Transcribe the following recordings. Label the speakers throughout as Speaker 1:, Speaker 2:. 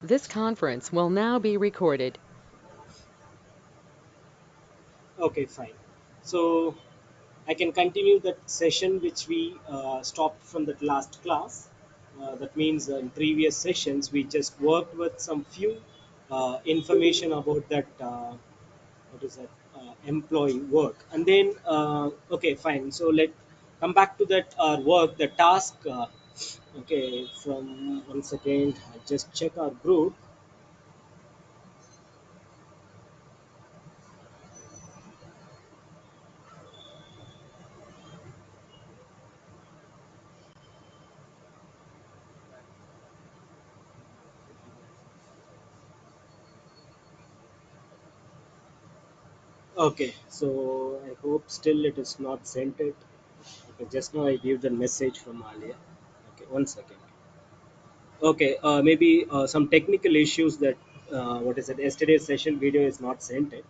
Speaker 1: This conference will now be recorded.
Speaker 2: Okay, fine. So I can continue that session which we stopped from that last class. That means in previous sessions we just worked with some few information about that. What is that? Employee work, and then okay, fine. So let come back to that work, the task. Okay, from one second, I just check our group. Okay, so I hope still it is not sent it. Okay, just now I gave the message from Alia. Okay, one second. Okay, maybe some technical issues that what is it? Yesterday's session video is not sent it.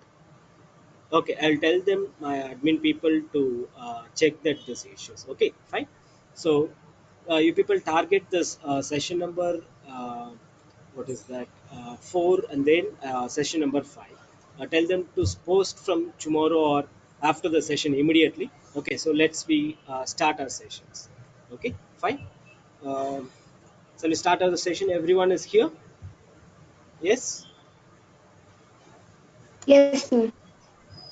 Speaker 2: Okay, I'll tell them my admin people to check that this issues. Okay, fine. So you people target this session number. What is that? Four, and then session number five. Tell them to post from tomorrow or after the session immediately. Okay, so let's we start our sessions. Okay, fine. So we start our session. Everyone is here. Yes.
Speaker 3: Yes, sir.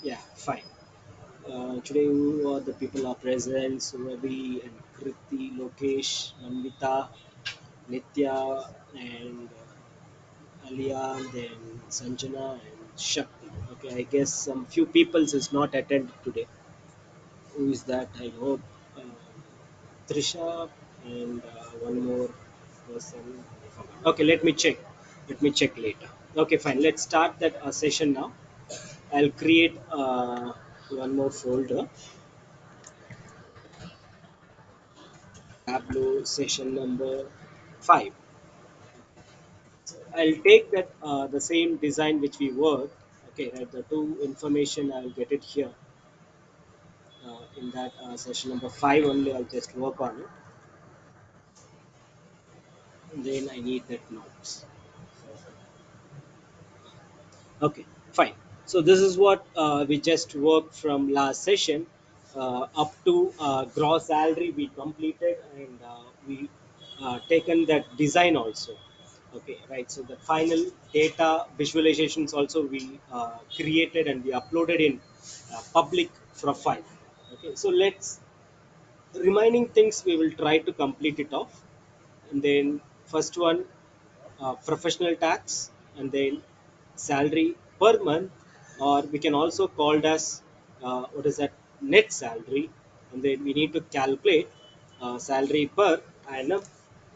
Speaker 2: Yeah, fine. Today, who are the people are present? Surabhi and Kriti, Lokesh, Namita, Nitya, and Alia, then Sanjana and Shakti. Okay, I guess some few peoples is not attended today. Who is that? I hope uh, Trisha and one more person. Okay, let me check. Let me check later. Okay, fine. Let's start that session now. I'll create one more folder. Tableau session number 5. I'll take that the same design which we work. Okay, right, the two information I'll get it here in that session number 5 only. I'll just work on it, and then I need that notes. Okay, fine. So this is what we just worked from last session up to gross salary we completed, and we taken that design also. Okay, right. So the final data visualizations also we created and we uploaded in public profile. Okay, so let's remaining things we will try to complete it off, and then first one professional tax, and then salary per month, or we can also call it as what is that, net salary, and then we need to calculate salary per annum.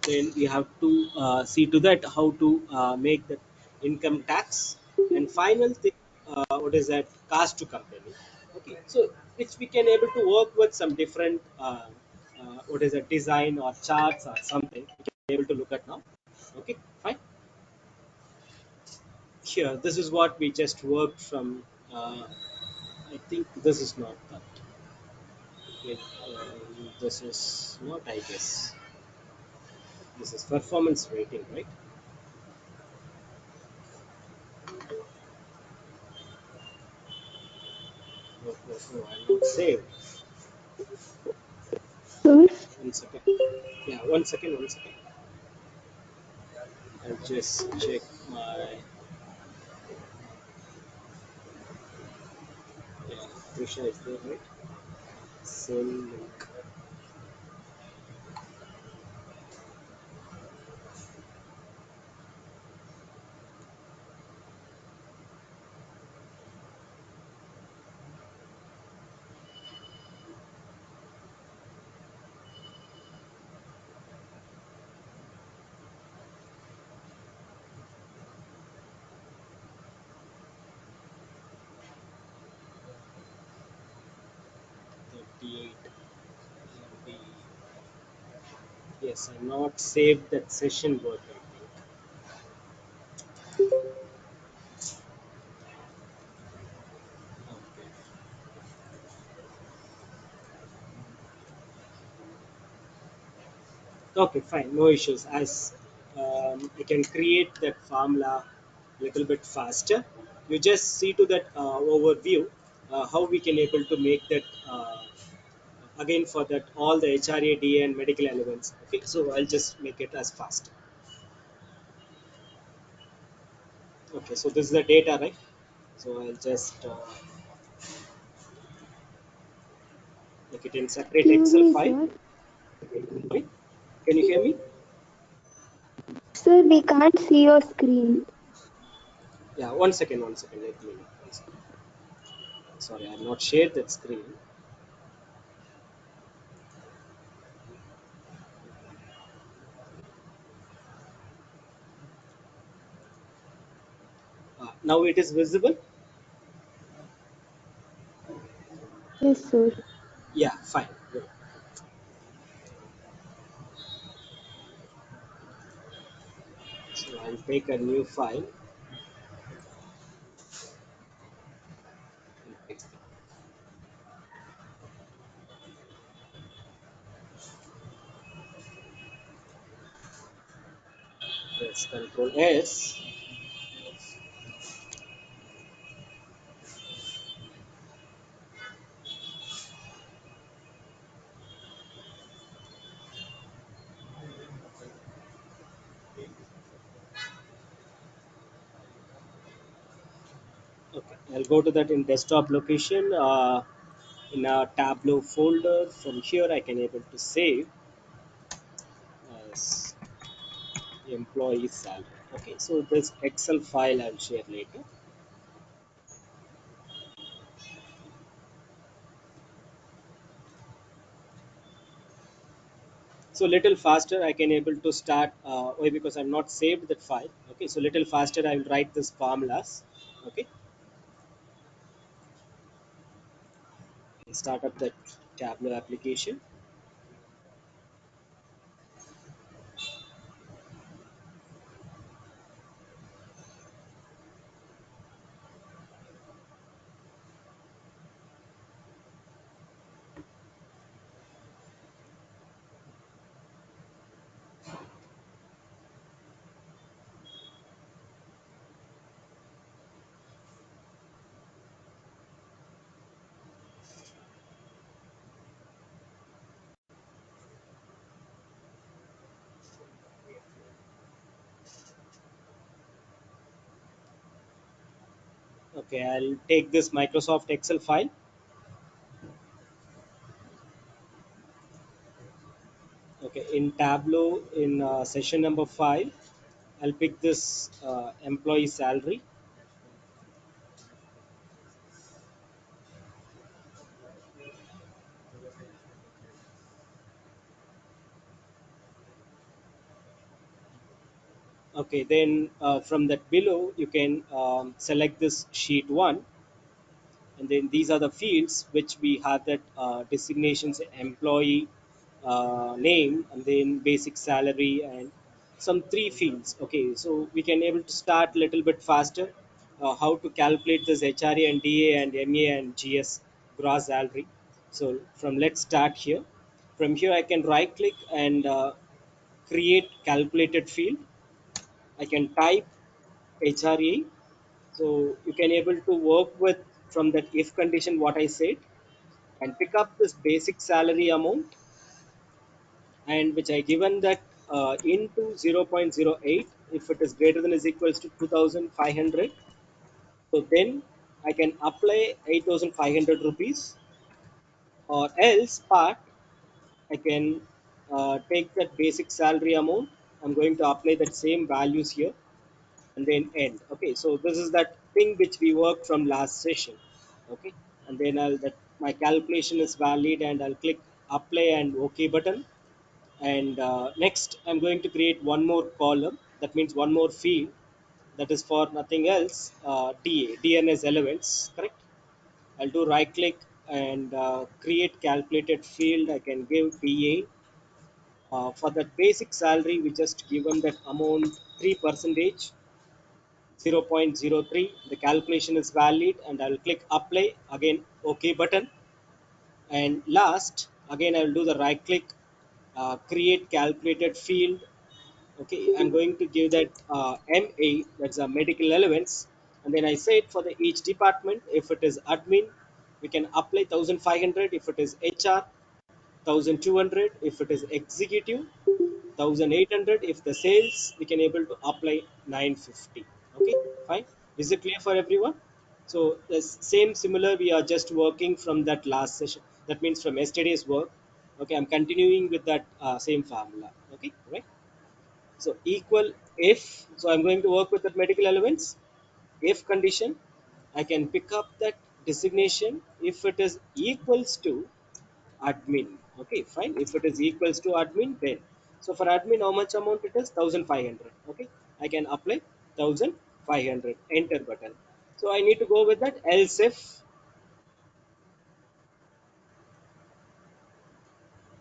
Speaker 2: Then we have to see to that how to make the income tax, and final thing, what is that, cost to company. Okay, so which we can able to work with some different what is a design or charts or something we can be able to look at now. Okay, fine. Here, this is what we just worked from. I think this is not that. Okay, this is not, I guess. This is performance rating, right? No, no, no, I'm not saved.
Speaker 3: Sir,
Speaker 2: One second. Yeah, one second. I'll just check my. Yeah, Trisha is there, right? Same link. 38. Yes, I'm not saved that session work, I think. Okay. Okay, fine, no issues. As I can create that formula a little bit faster. You just see to that overview how we can able to make that again for that all the HRA, DA and medical elements. Okay, so I'll just make it as fast. Okay, so this is the data, right? So I'll just make it in separate
Speaker 3: Excuse
Speaker 2: Excel
Speaker 3: me,
Speaker 2: file.
Speaker 3: sir.
Speaker 2: Sorry, can you hear me?
Speaker 3: Sir, we can't see your screen.
Speaker 2: Yeah, one second, one second. Let me. One second. Sorry, I have not shared that screen. Now it is visible.
Speaker 3: Yes, sir.
Speaker 2: Yeah, fine. Good. So I'll take a new file. Press Control S. Okay, I'll go to that in desktop location in a Tableau folder. From here, I can able to save as employee salary. Okay, so this Excel file I'll share later. So little faster I can able to start. Why? Because I'm not saved that file. Okay, so little faster I will write this formulas. Okay, and start up that Tableau application. Okay, I'll take this Microsoft Excel file. Okay, in Tableau in session number 5, I'll pick this employee salary. Okay, then from that below you can select this sheet 1, and then these are the fields which we have that designations employee name and then basic salary and some three fields. Okay, so we can able to start a little bit faster how to calculate this HRA and DA and MA and GS gross salary. So from let's start here. From here I can right click and create calculated field. I can type HRA. So you can able to work with from that if condition what I said and pick up this basic salary amount and which I given that into 0.08 if it is greater than is equals to 2500. So then I can apply 8500 rupees, or else part I can take that basic salary amount. I'm going to apply that same values here and then end. Okay, so this is that thing which we worked from last session. Okay, and then I'll that my calculation is valid and I'll click apply and OK button. And next I'm going to create one more column, that means one more field, that is for nothing else, DNS elements, correct? I'll do right click and create calculated field. I can give DA. For that basic salary we just given that amount 3 percentage, 0.03. The calculation is valid and I'll click apply again OK button. And last again I'll do the right click create calculated field Okay, I'm going to give that MA, that's a medical allowance, and then I said for the each department, if it is admin, we can apply 1500. If it is HR, 1200. If it is executive, 1800. If the sales, we can able to apply 950. Okay, fine. Is it clear for everyone? So the same similar we are just working from that last session, that means from yesterday's work. Okay, I'm continuing with that same formula. Okay, right. So equal if, so I'm going to work with that medical allowance. If condition, I can pick up that designation if it is equals to admin. Okay, fine. If it is equals to admin, then so for admin, how much amount it is? 1500. Okay, I can apply 1500. Enter button. So I need to go with that. Else if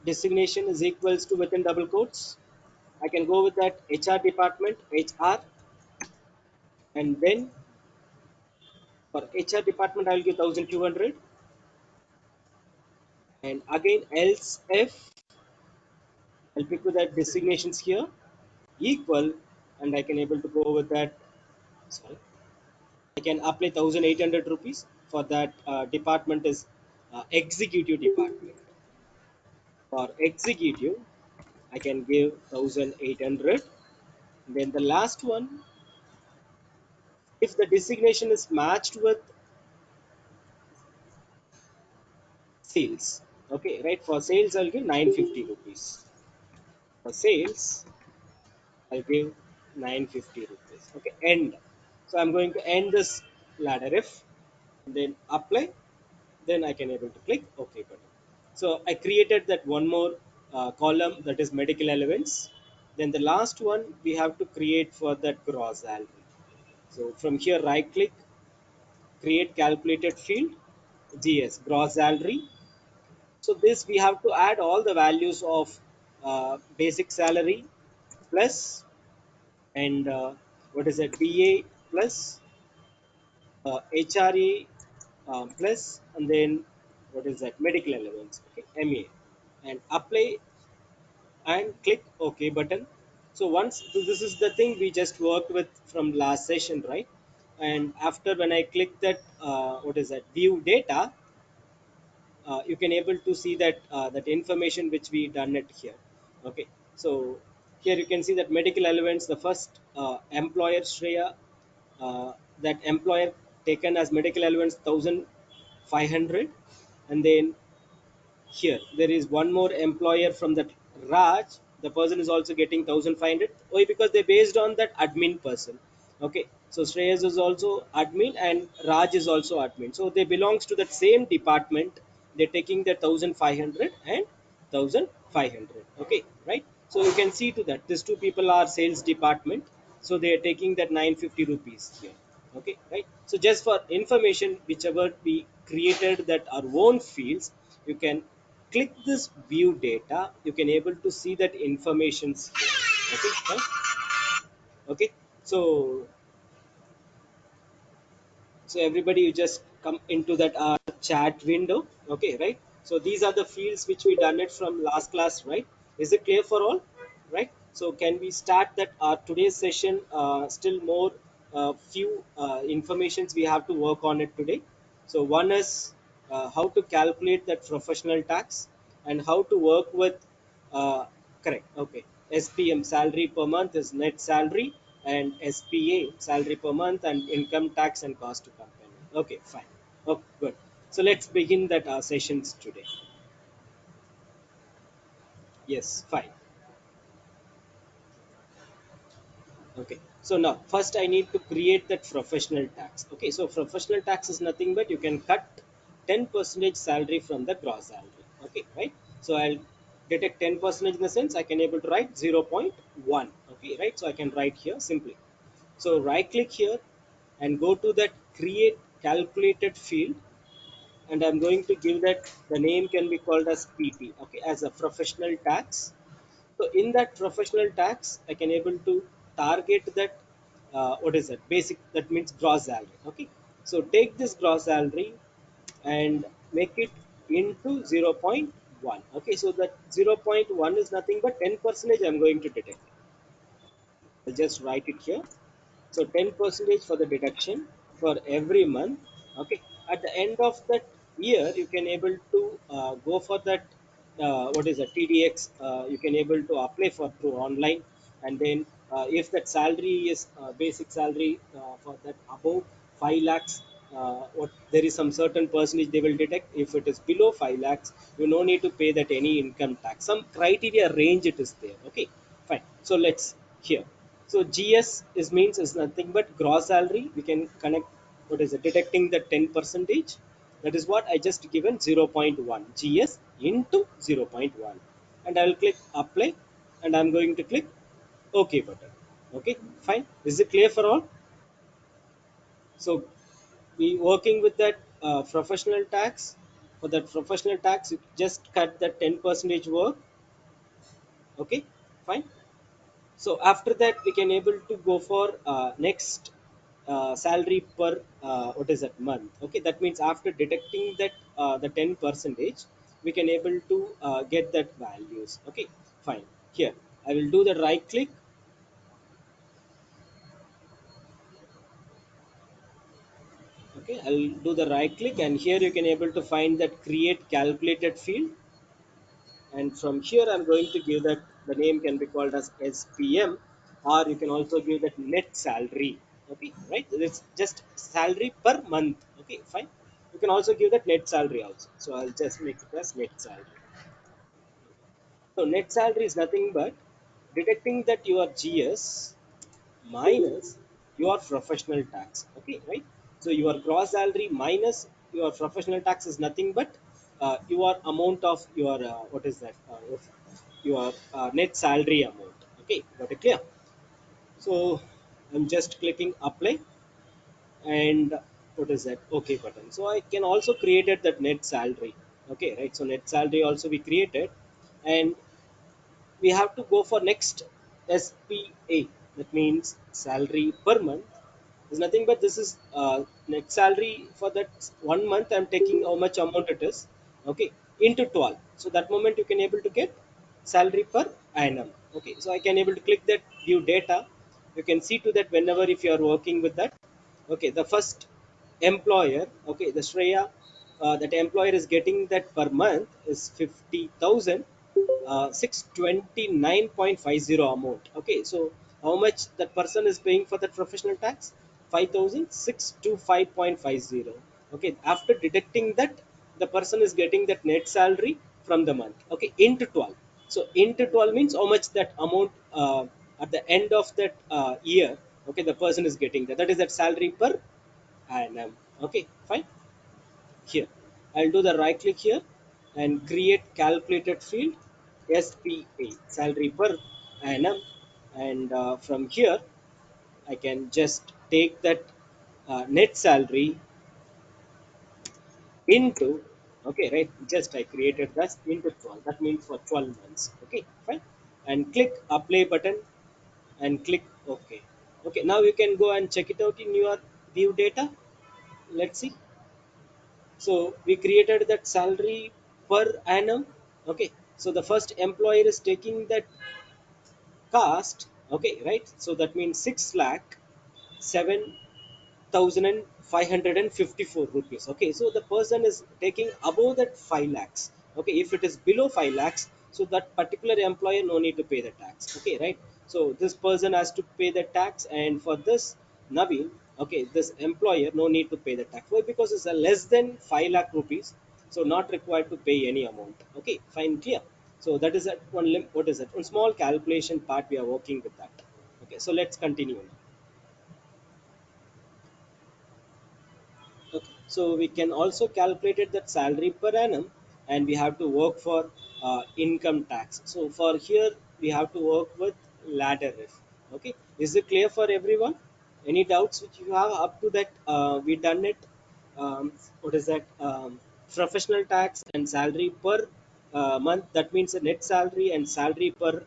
Speaker 2: designation is equals to within double quotes, I can go with that HR department, HR, and then for HR department, I'll give 1200. And again, else if I'll pick with that designations here equal, and I can able to go with that. Sorry, I can apply 1800 rupees for that department is executive department. For executive, I can give 1800. Then the last one, if the designation is matched with sales, okay, right? For sales, I'll give 950 rupees. For sales, I'll give 950 rupees. Okay, end. So I'm going to end this ladder if, then apply, then I can able to click OK button. So I created that one more column, that is medical allowance. Then the last one we have to create for that gross salary. So from here, right click, create calculated field, GS, gross salary. So this we have to add all the values of basic salary plus, and what is it, BA plus, HRA plus, and then what is that, medical allowance, okay, MA, and apply and click OK button. So once, so this is the thing we just worked with from last session, right? And after when I click that, what is that, view data, you can able to see that that information which we done it here. Okay, so here you can see that medical allowance, the first employer Shreya, that employer taken as medical allowance 1500, and then here there is one more employer from that Raj, the person is also getting 1500. Why? Because they based on that admin person. Okay, so Shreyas is also admin and Raj is also admin, so they belongs to that same department. They're taking the 1500 and 1500. Okay, right. So you can see to that these two people are sales department, so they are taking that 950 rupees here. Okay, right. So just for information, whichever we created that our own fields, you can click this view data, you can able to see that informations here. Okay, right? Okay, so so everybody, you just come into that chat window. Okay, right. So these are the fields which we done it from last class, right? Is it clear for all? Right. So can we start that today's session? Still more few informations we have to work on it today. So one is how to calculate that professional tax, and how to work with uh, correct. Okay. SPM, salary per month, is net salary, and SPA, salary per month, and income tax and cost to company. Okay, fine. Okay, good. So let's begin that sessions today. Yes, fine. Okay. So now first I need to create that professional tax. Okay. So professional tax is nothing but you can cut 10% salary from the gross salary. Okay. Right. So I'll detect 10% in the sense I can able to write 0.1. Okay. Right. So I can write here simply. So right click here and go to that create calculated field, and I'm going to give that the name can be called as PT. Okay. As a professional tax. So in that professional tax, I can able to target that what is that, basic, that means gross salary. Okay, so take this gross salary and make it into 0.1. Okay, so that 0.1 is nothing but 10% I'm going to detect. I'll just write it here. So 10 percentage for the deduction for every month. Okay. At the end of that year, you can able to go for that. What is a TDX? You can able to apply for through online, and then if that salary is basic salary for that above 5 lakhs, what there is some certain percentage they will detect. If it is below 5 lakhs, you no need to pay that any income tax. Some criteria range it is there. Okay, fine. So let's here. So GS is means is nothing but gross salary. We can connect what is it detecting the 10 percentage. That is what I just given 0.1 GS into 0.1, and I will click apply, and I'm going to click OK button. Okay, fine. Is it clear for all? So we working with that professional tax. For that professional tax, you just cut the 10 percentage work. Okay, fine. So after that, we can able to go for next salary per what is that month. Okay, that means after detecting that the 10 percentage, we can able to get that values. Okay, fine. Here I will do the right click. Okay, I will do the right click, and here you can able to find that create calculated field, and from here I'm going to give that the name can be called as SPM, or you can also give that net salary. Okay, right, it's just salary per month. Okay, fine. You can also give that net salary also, so I'll just make it as net salary. So net salary is nothing but detecting that your GS minus your professional tax. Okay, right. So your gross salary minus your professional tax is nothing but your amount of your what is that your net salary amount. Okay, got it clear? So I'm just clicking apply, and what is that okay button. So I can also created that net salary. Okay, right. So net salary also we created, and we have to go for next SPA. That means salary per month is nothing but this is net salary for that 1 month. I'm taking how much amount it is. Okay, into 12. So that moment you can able to get salary per annum. Okay, so I can able to click that view data. You can see to that whenever if you are working with that. Okay, the first employer. Okay, the Shreya, that employer is getting that per month is 50,000, 629.50 amount. Okay, so how much that person is paying for that professional tax? 5,625.50. Okay, after deducting that, the person is getting that net salary from the month. Okay, into 12. So into 12 means how much that amount at the end of that year. Okay, the person is getting that. That is that salary per annum. Okay, fine. Here I'll do the right click here and create calculated field SPA salary per annum, and from here I can just take that net salary into, okay, right, just I created that into 12, that means for 12 months. Okay, fine, and click apply button and click OK. Okay, now you can go and check it out in your view data. Let's see. So we created that salary per annum. Okay. So the first employer is taking that cost. Okay, right. So that means 6 lakh 7,554 rupees. Okay, so the person is taking above that 5 lakhs. Okay, if it is below 5 lakhs, so that particular employer no need to pay the tax. Okay, right. So this person has to pay the tax, and for this Naveen, okay, this employer no need to pay the tax. Why? Because it's a less than 5 lakh rupees, so not required to pay any amount. Okay, fine, clear. So that is that one. What is that? One small calculation part we are working with that. Okay, so let's continue. Okay. So we can also calculate it that salary per annum, and we have to work for income tax. So for here we have to work with ladder if. Okay, is it clear for everyone? Any doubts which you have up to that? We done it. What is that? Professional tax and salary per month. That means a net salary and salary per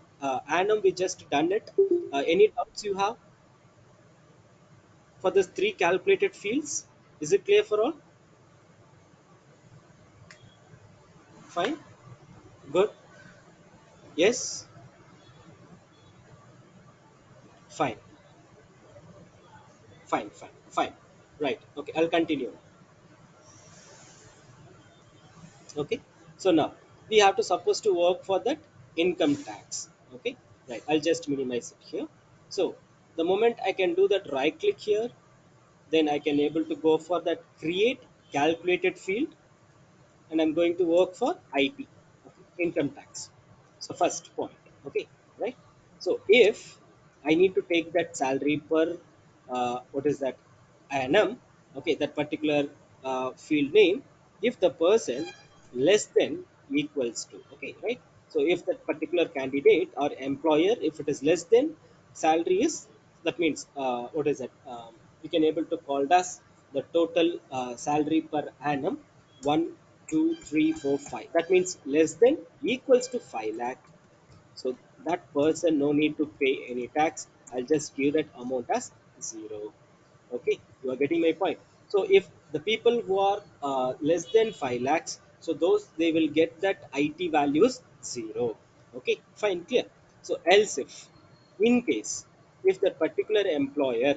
Speaker 2: annum. We just done it. Any doubts you have for these three calculated fields? Is it clear for all? Fine. Good. Yes. Fine, fine. Right. Okay, I'll continue. Okay, so now we have to suppose to work for that income tax. Okay, right. I'll just minimize it here. So the moment I can do that right click here, then I can able to go for that create calculated field, and I'm going to work for IP, okay, income tax. So first point, okay, right? So if I need to take that salary per what is that annum, okay, that particular field name, if the person less than equals to, okay, right? So if that particular candidate or employer, if it is less than salary is, that means what is it? We can able to call it as the total salary per annum 1, 2, 3, 4, 5. That means less than equals to 5 lakh. So that person no need to pay any tax. I'll just give that amount as zero. Okay, you are getting my point. So if the people who are less than 5 lakhs, so those they will get that IT values zero. Okay, fine, clear. So else in case if the particular employer,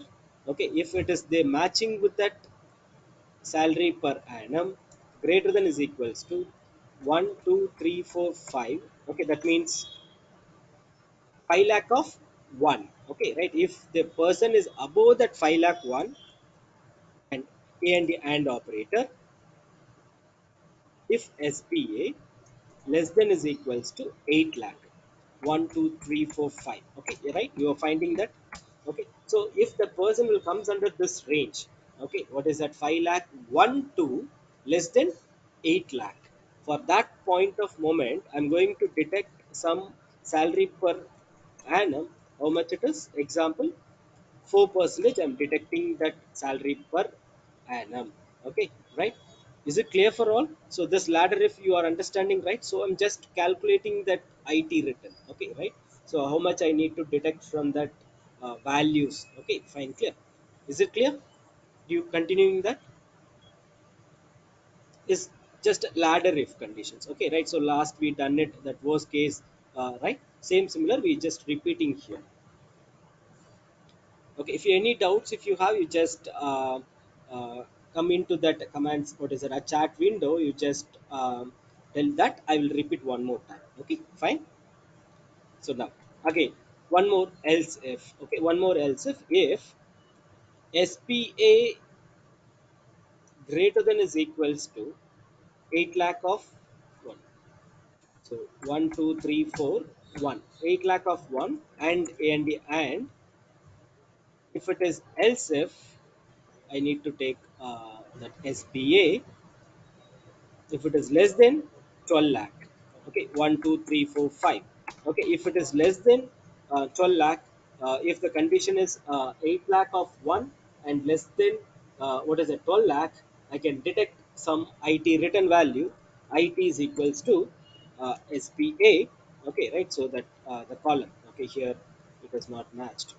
Speaker 2: okay, if it is they matching with that salary per annum greater than is equals to 1, 2, 3, 4, 5. Okay, that means 5 lakh of 1. Okay, right? If the person is above that 5 lakh 1 and A and the AND operator, if SPA less than is equals to 8 lakh 1, 2, 3, 4, 5. Okay, right, you are finding that. Okay, so if the person will comes under this range, okay, what is that 5 lakh 1 to less than 8 lakh, for that point of moment I'm going to detect some salary per annum, how much it is, example 4% I'm detecting that salary per annum. Okay, right? Is it clear for all? So this ladder, if you are understanding, right? So I'm just calculating that IT written. Okay, right? So how much I need to detect from that values. Okay, fine, clear. Is it clear? Do you continuing that? Is just ladder if conditions. Okay, right? So last we done it that worst case, right? Same similar. We just repeating here. Okay, if you any doubts, if you have, you just come into that commands, what is it, a chat window, you just tell that I will repeat one more time. Okay, fine. So now again, one more else if, okay, one more else if SPA greater than is equals to 8 lakh of 1. So 1, 2, 3, 4, 1, 8 lakh of 1 and if it is else if I need to take that SPA if it is less than 12 lakh. Okay, 1, 2, 3, 4, 5. Okay, if it is less than 12 lakh, if the condition is 8 lakh of 1 and less than what is it, 12 lakh, I can detect some IT written value. IT is equals to SPA. Okay, right? So that the column, okay, here it is not matched.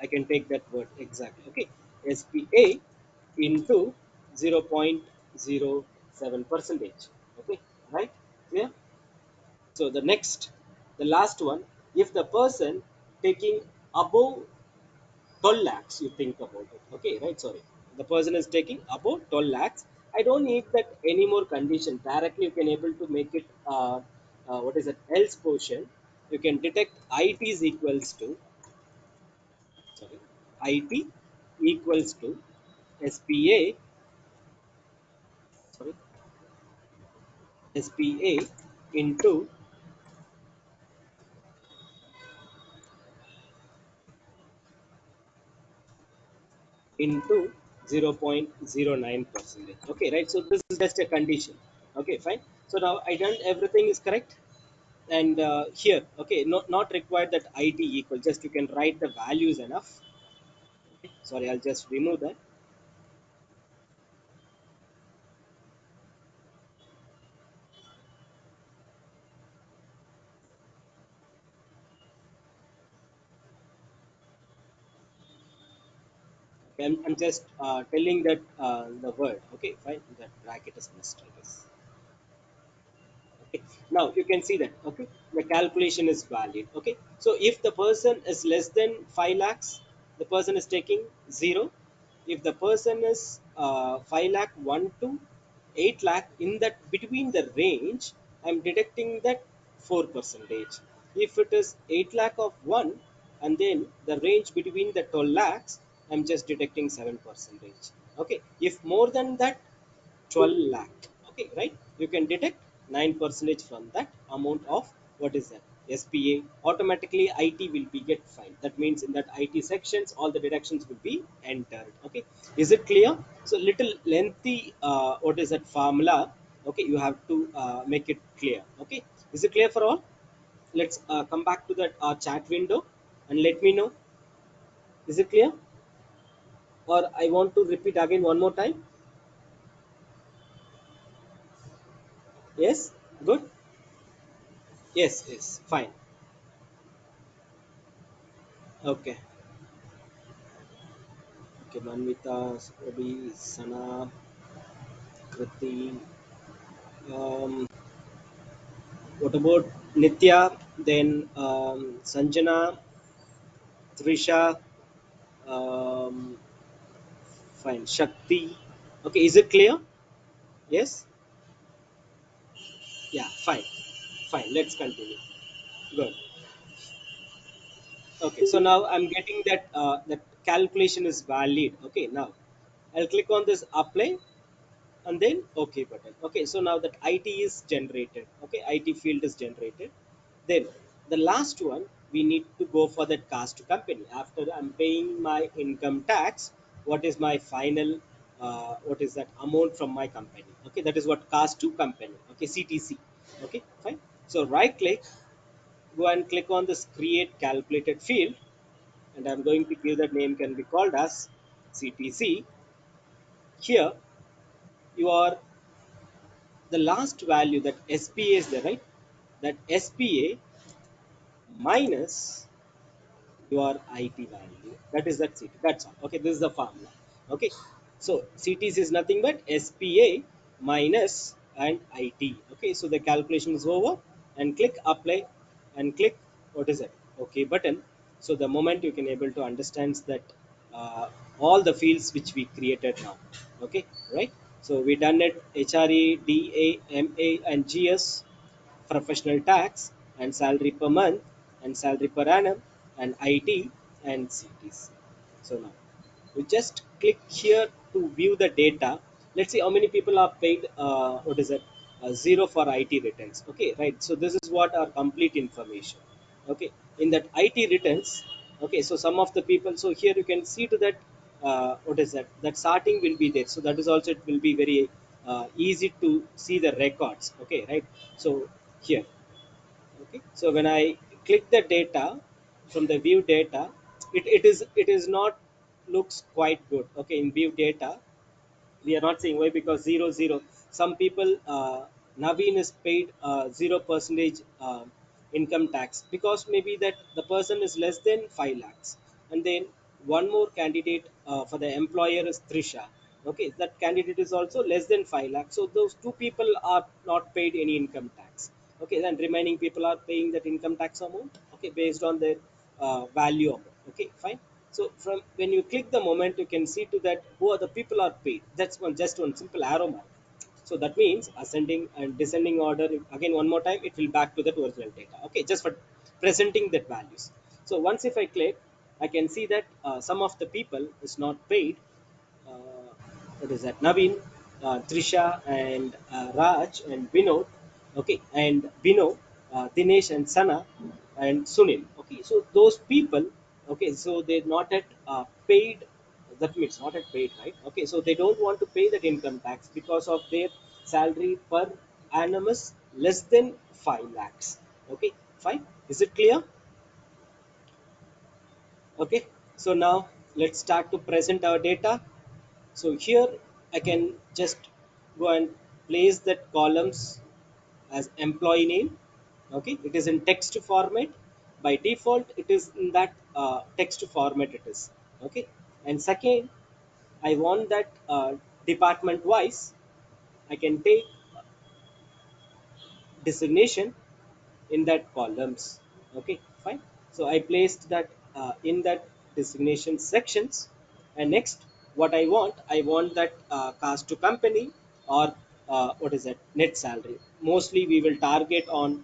Speaker 2: I can take that word exactly. Okay, SPA into 0.07 percentage. Okay, right? Clear? So the next, the last one, if the person taking above 12 lakhs, you think about it. Okay, right? Sorry, the person is taking above 12 lakhs. I don't need that any more condition. Directly, you can able to make it. What is it? Else portion. You can detect IT is equals to, sorry, IT equals to SPA, sorry, SPA into into 0.09 percentage. Okay, right? So this is just a condition. Okay, fine. So now I done everything is correct. And here, okay, not required that IT equal, just you can write the values enough. Okay, sorry, I'll just remove that. Okay, I'm just telling that the word. Okay, fine, that bracket is missed, I guess. Now you can see that, okay, the calculation is valid. Okay, so if the person is less than 5 lakhs, the person is taking 0. If the person is 5 lakh 1 to 8 lakh, in that between the range, I'm deducting that 4 percentage. If it is 8 lakh of 1, and then the range between the 12 lakhs, I'm just deducting 7 percentage. Okay, if more than that, 12 lakh, okay, right, you can deduct 9 percentage from that amount of, what is that, SPA. Automatically IT will be get filed. That means in that IT sections all the deductions will be entered. Okay, is it clear? So little lengthy, what is that formula. Okay, you have to make it clear. Okay, is it clear for all? Let's come back to that chat window and let me know, is it clear, or I want to repeat again one more time? Yes, good. Yes, yes, fine. Okay. Okay, Manvita, Obi, Sana, Kriti. What about Nitya? Then Sanjana, Trisha, um, fine. Shakti. Okay, is it clear? Yes? Yeah, fine. Fine, let's continue. Good. Okay, so now I'm getting that that calculation is valid. Okay, now I'll click on this apply and then OK button. Okay, so now that IT is generated. Okay, IT field is generated. Then the last one, we need to go for that cost to company. After I'm paying my income tax, what is my final, what is that amount from my company? Okay, that is what cost to company. Okay, CTC. Okay, fine. So right click, go and click on this create calculated field, and I'm going to give that name can be called as CTC. Here you are the last value, that SPA is there, right? That SPA minus your IT value. That is that CT. That's all. Okay, this is the formula. Okay, so CTs is nothing but SPA minus and IT. Okay, so the calculation is over, and click apply and click, what is it? Okay button. So the moment you can able to understand that all the fields which we created now. Okay, right? So we done it HRE, DA, MA, and GS, professional tax, and salary per month, and salary per annum, and IT, and CTC. So now you just click here to view the data. Let's see how many people are paid, what is it, 0 for IT returns. Okay, right, so this is what our complete information. Okay, in that IT returns. Okay, so some of the people, so here you can see to that, what is that, that sorting will be there, so that is also, it will be very easy to see the records. Okay, right, so here. Okay, so when I click the data from the view data, it is not looks quite good. Okay, in view data we are not seeing. Why? Because 0 0, some people, Naveen is paid 0 percentage income tax, because maybe that the person is less than 5 lakhs. And then one more candidate, for the employer is Trisha. Okay, that candidate is also less than 5 lakhs, so those two people are not paid any income tax. Okay, then remaining people are paying that income tax amount, okay, based on their value amount. Okay, fine. So from when you click the moment, you can see to that who are the people are paid. That's one, just one simple arrow mark. So that means ascending and descending order. Again, one more time, it will back to that original data. Okay, just for presenting that values. So once if I click, I can see that some of the people is not paid. What is that? Naveen, Trisha, and Raj, and Vinod. Okay, and Bino, Dinesh, and Sana, and Sunil. Okay, so those people. Okay, so they're not at paid. That means not at paid, right? Okay, so they don't want to pay that income tax because of their salary per annum is less than 5 lakhs. Okay, fine. Is it clear? Okay, so now let's start to present our data. So here I can just go and place that columns as employee name. Okay, it is in text format. By default, it is in that text format it is. Okay, and second, I want that department wise. I can take designation in that columns. Okay, fine. So I placed that in that designation sections. And next, what I want that cost to company, or what is that, net salary. Mostly we will target on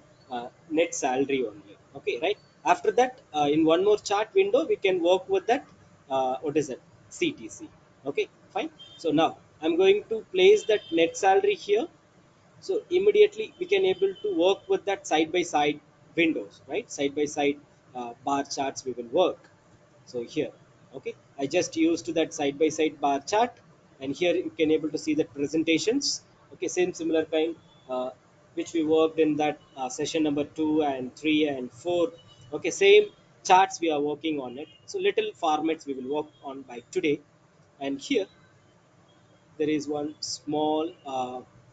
Speaker 2: net salary only. Okay, right. After that, in one more chart window we can work with that what is that, CTC. Okay, fine. So now I'm going to place that net salary here. So immediately we can able to work with that side by side windows, right? Side by side bar charts we will work. So here, okay, I just used that side by side bar chart, and here you can able to see the presentations. Okay, same similar kind uh, which we worked in that session number 2 and 3 and 4. Okay, same charts we are working on it. So little formats we will work on by today. And here there is one small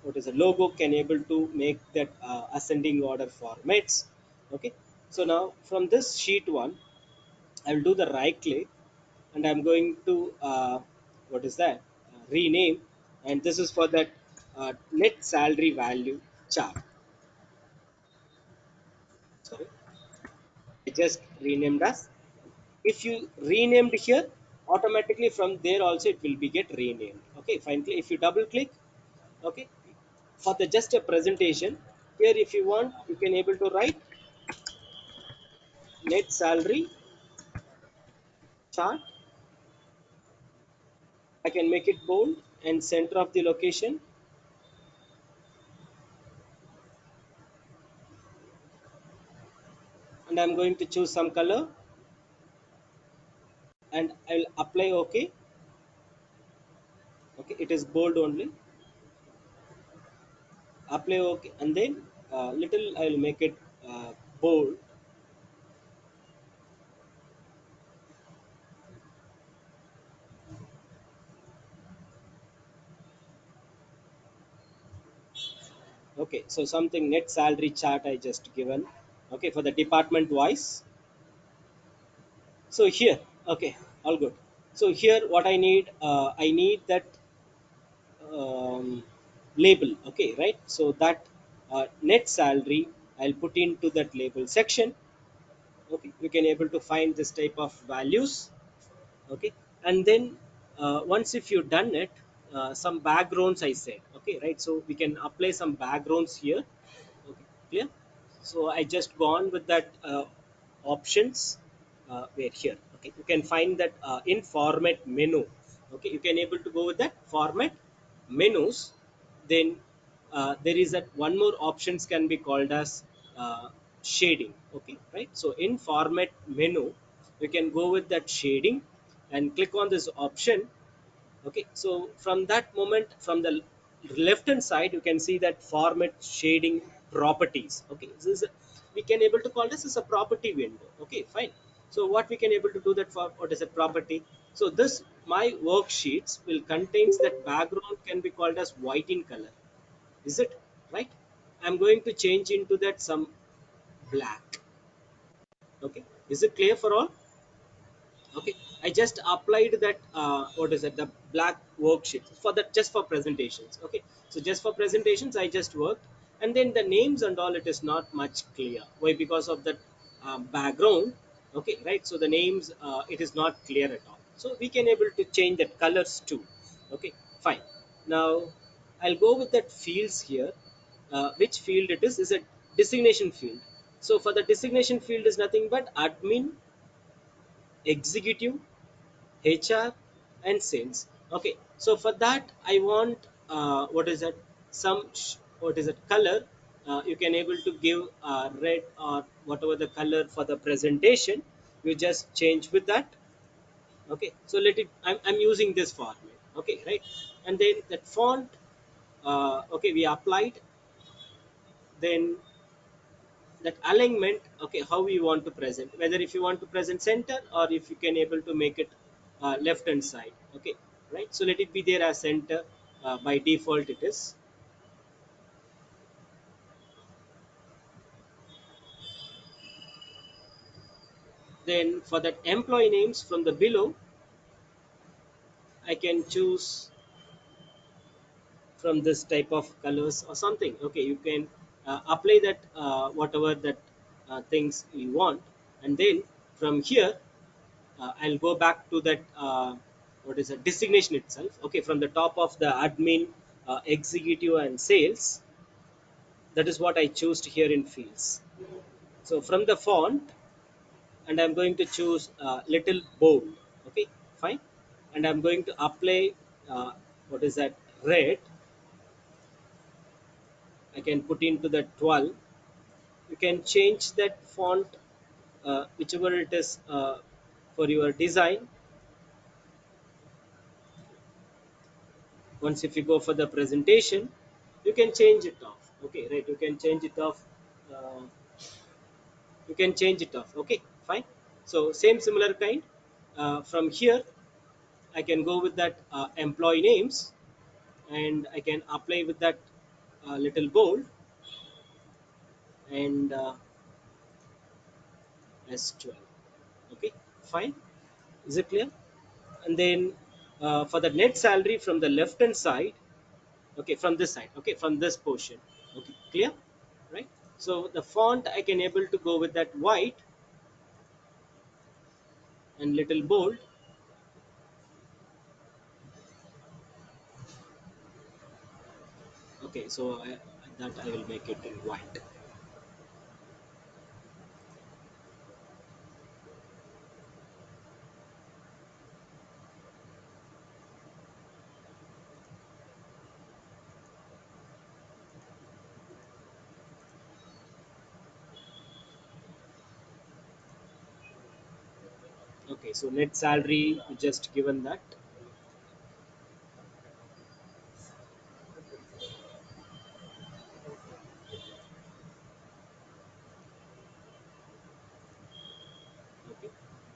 Speaker 2: what is a logo can able to make that ascending order formats. Okay, so now from this sheet one, I will do the right click, and I'm going to what is that, rename. And this is for that net salary value chart. Sorry, I just renamed as. If you renamed here, automatically from there also it will be get renamed. Okay, finally if you double click, okay, for the just a presentation, here if you want you can able to write net salary chart. I can make it bold and center of the location, and I'm going to choose some color, and I'll apply OK. Okay, it is bold only. Apply OK, and then little I'll make it bold. Okay, so something net salary chart I just given. Okay, for the department wise. So here, okay, all good. So here what I need that um, label. Okay, right. So that net salary I'll put into that label section. Okay, you can able to find this type of values. Okay, and then once if you've done it, some backgrounds I said. Okay, right. So we can apply some backgrounds here. Okay, clear. So I just gone with that options where here. Okay, you can find that in format menu. Okay, you can able to go with that format menus. Then there is that one more options can be called as shading. Okay, right. So in format menu you can go with that shading and click on this option. Okay, so from that moment, from the left hand side you can see that format shading properties. Okay, this is we can able to call this as a property window. Okay, fine. So what we can able to do that for, what is a property. So this my worksheets will contains that background can be called as white in color. Is it right? I'm going to change into that some black. Okay, is it clear for all? Okay, I just applied that what is it, the black worksheet for that, just for presentations. Okay, so just for presentations I just worked. And then the names and all, it is not much clear. Why? Because of that background. Okay, right. So the names, it is not clear at all, so we can able to change that colors too. Okay, fine. Now I'll go with that fields here. Which field it is a designation field. So for the designation field is nothing but admin, executive, HR, and sales. Okay, so for that I want what is that, some what is it, color. You can able to give red or whatever the color for the presentation. You just change with that. Okay, so let it. I'm using this format. Okay, right. And then that font. Okay, we applied. Then that alignment. Okay, how we want to present, whether if you want to present center or if you can able to make it left hand side. Okay, right. So let it be there as center. By default it is. Then for that employee names from the below, I can choose from this type of colors or something. Okay, you can apply that whatever that things you want, and then from here I'll go back to that what is a designation itself. Okay, from the top of the admin, executive, and sales. That is what I choose here in fields. So from the font, and I'm going to choose little bold. Okay, fine, and I'm going to apply what is that red. I can put into the 12. You can change that font whichever it is for your design. Once if you go for the presentation, you can change it off. Okay, right, you can change it off. uh, you can change it off. Okay, fine. So same similar kind, from here I can go with that employee names, and I can apply with that little bold, and S12. Okay, fine. Is it clear? And then for the net salary from the left hand side, okay, from this side, okay, from this portion, okay, clear, right? So the font I can able to go with that white and little bold. Okay, so that I will make it in white. Okay, so net salary just given that. Okay,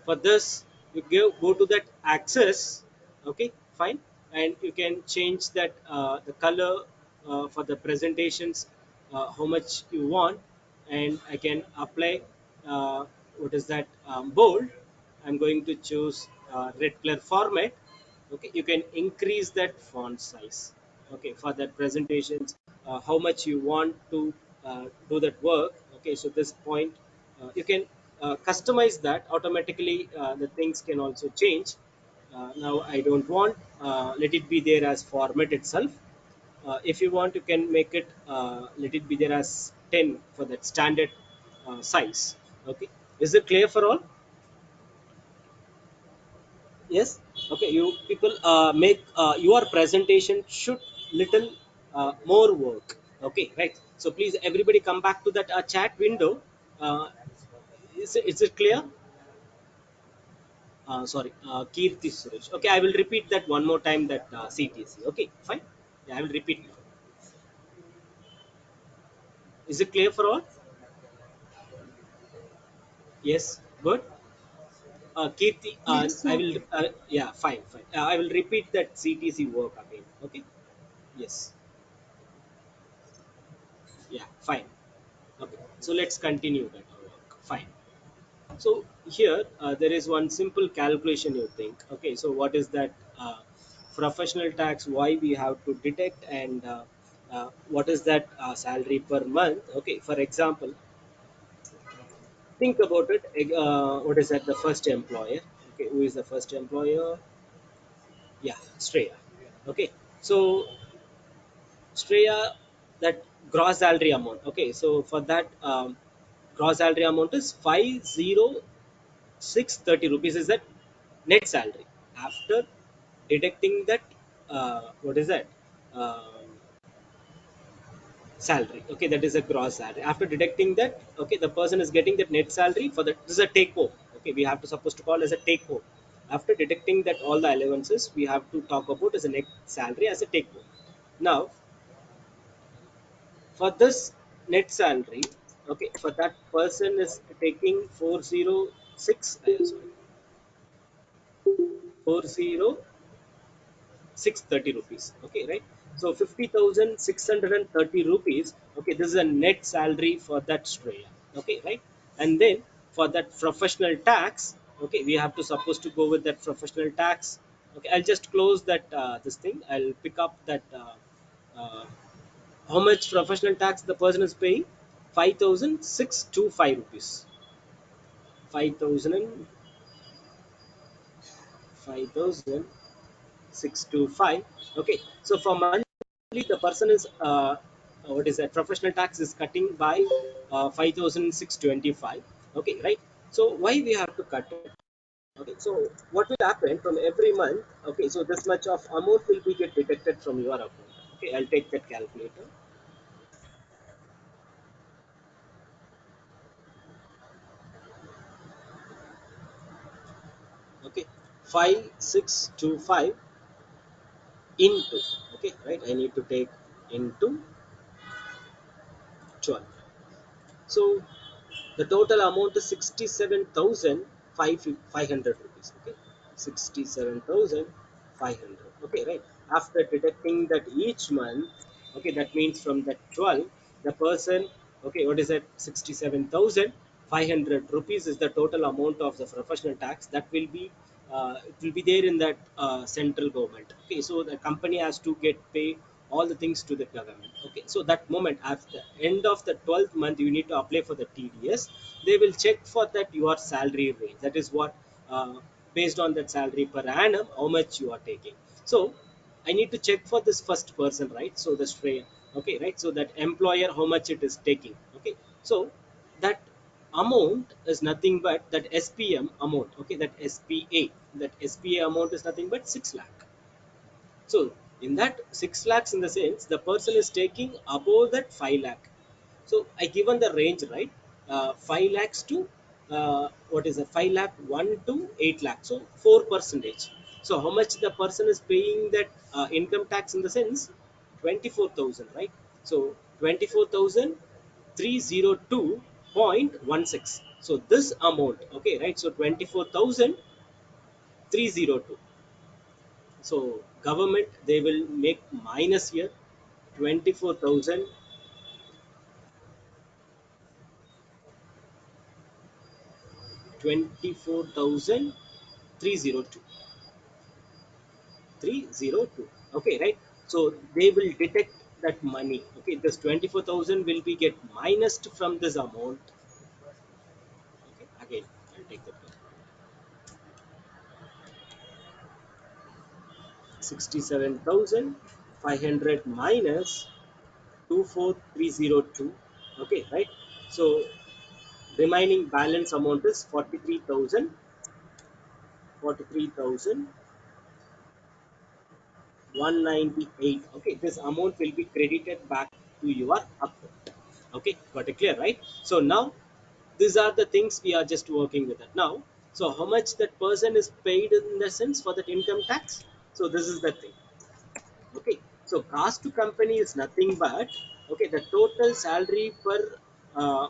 Speaker 2: for this you go to that access. Okay, fine, and you can change that the color for the presentations, how much you want, and I can apply what is that bold. I'm going to choose red color format. Okay, you can increase that font size. Okay, for that presentations, how much you want to do that work. Okay, so this point you can customize that automatically. The things can also change. Now I don't want, let it be there as format itself. If you want, you can make it let it be there as 10 for that standard size. Okay, is it clear for all? Yes. Okay, you people make your presentation should little more work. Okay, right, so please everybody come back to that chat window. uh, is it clear? Sorry, Kirti Suresh. Okay, I will repeat that one more time, that CTC. Okay, fine. Yeah, I will repeat it. Is it clear for all? Yes, good. Kirti,
Speaker 3: Yes,
Speaker 2: I
Speaker 3: sir.
Speaker 2: will, yeah, fine, fine. I will repeat that CTC work again. Okay, yes, yeah, fine. Okay, so let's continue that work. Fine. So here there is one simple calculation you think. Okay, so what is that professional tax? Why we have to detect, and what is that salary per month? Okay, for example, think about it. What is that? The first employer. Okay, who is the first employer? Yeah, Streya. Okay, so Streya, that gross salary amount. Okay, so for that gross salary amount is 50630 rupees is that net salary after deducting that what is that um, salary. Okay, that is a gross salary. After deducting that, okay, the person is getting that net salary for that. This is a take home. Okay, we have to supposed to call as a take home. After deducting that all the allowances, we have to talk about as a net salary as a take home. Now for this net salary, okay, for that person is taking 406 sorry, 40630 rupees. Okay, right, so 50,630 rupees. Okay, this is a net salary for that Streya. Okay, right, and then for that professional tax, okay, we have to supposed to go with that professional tax. Okay, I'll just close that this thing. I'll pick up that how much professional tax the person is paying? 5,625 rupees. 5,000 5,625. Okay, so for monthly the person is what is that, professional tax is cutting by 5,625. Okay, right? So why we have to cut it? Okay, so what will happen from every month? Okay, so this much of amount will be get deducted from your account. Okay, I'll take that calculator. Okay, 5,625 into, okay, right, I need to take into 12. So the total amount is 67,500 rupees. Okay, 67,500. Okay, right. After deducting that each month, okay, that means from that 12, the person, okay, what is that? 67,500 rupees is the total amount of the professional tax that will be. It will be there in that central government. Okay, so the company has to get pay all the things to the government. Okay, so that moment after end of the 12th month you need to apply for the TDS. They will check for that your salary range, that is what, uh, based on that salary per annum how much you are taking. So I need to check for this first person, right? So the straight, okay, right? So that employer how much it is taking. Okay, so that amount is nothing but that SPM amount. Okay, that SPA amount is nothing but 6 lakh. So in that 6 lakhs, in the sense the person is taking above that 5 lakh. So I given the range, right? 5 lakhs to what is it? 5 lakh 1 to 8 lakh. So 4%. So how much the person is paying that income tax, in the sense 24,000, right? So 24,302.16. So this amount, okay, right? So 24,302. So government they will make minus here 24,000, 24,302, 302. Okay, right? So they will detect that money. Okay, this 24,000 will be get minused from this amount. Okay, again I'll take that one. 67,500 minus 24,302. Okay, right? So remaining balance amount is 43,000, 198. Okay, this amount will be credited back to your account. Okay, got it clear, right? So now these are the things we are just working with it now. So how much that person is paid in the sense for that income tax? So this is the thing. Okay, so cost to company is nothing but, okay, the total salary per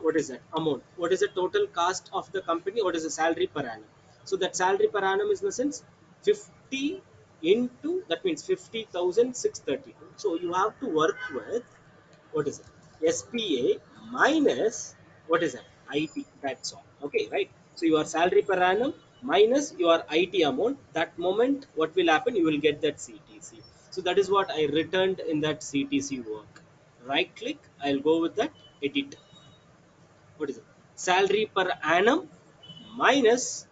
Speaker 2: what is that amount, what is the total cost of the company, what is the salary per annum. So that salary per annum is in the sense 50 into, that means 50,630. So you have to work with, what is it, SPA minus, what is that, IT. That's all. Okay, right? So your salary per annum minus your IT amount, that moment what will happen, you will get that CTC. So that is what I returned in that CTC work. Right click, I'll go with that, edit. What is it, salary per annum minus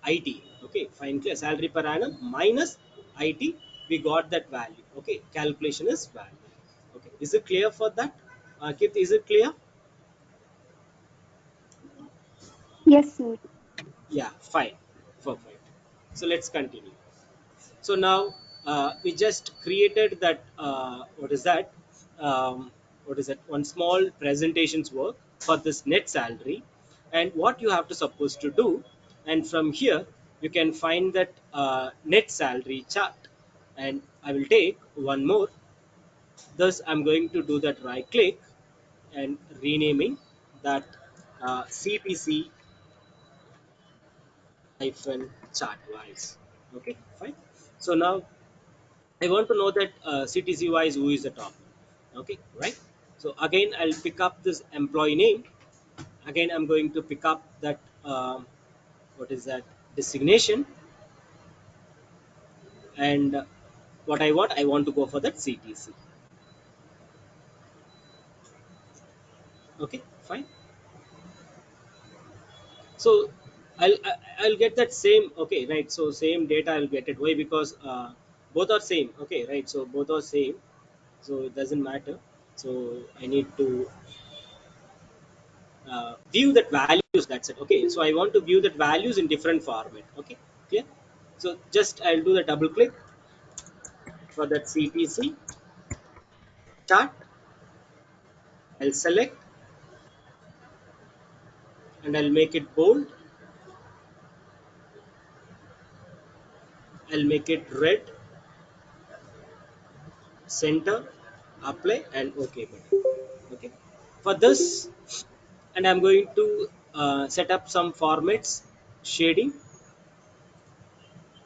Speaker 2: IT. Okay, fine, clear. Salary per annum minus IT, we got that value. Okay, calculation is value. Okay, is it clear for that? Kit, is it clear?
Speaker 3: Yes, sir.
Speaker 2: Yeah, fine, perfect. So let's continue. So now we just created that what is that, what is that, one small presentations work for this net salary, and what you have to supposed to do, and from here you can find that net salary chart. And I will take one more. Thus I'm going to do that right click and renaming that CTC hyphen chart wise. Okay, fine. So now I want to know that CTC wise who is the top. Okay, right? So again I'll pick up this employee name. Again I'm going to pick up that what is that, designation. And what I want to go for that CTC. Okay, fine. So I'll get that same. Okay, right. So same data I'll get it. Why? Because both are same. Okay, right. So both are same, so it doesn't matter. So I need to view that values. That's it. Okay, so I want to view that values in different format. Okay, clear. So just I'll do the double click for that CTC chart. I'll select and I'll make it bold. I'll make it red, center, apply, and OK button. Okay, for this, and I'm going to set up some formats, shading.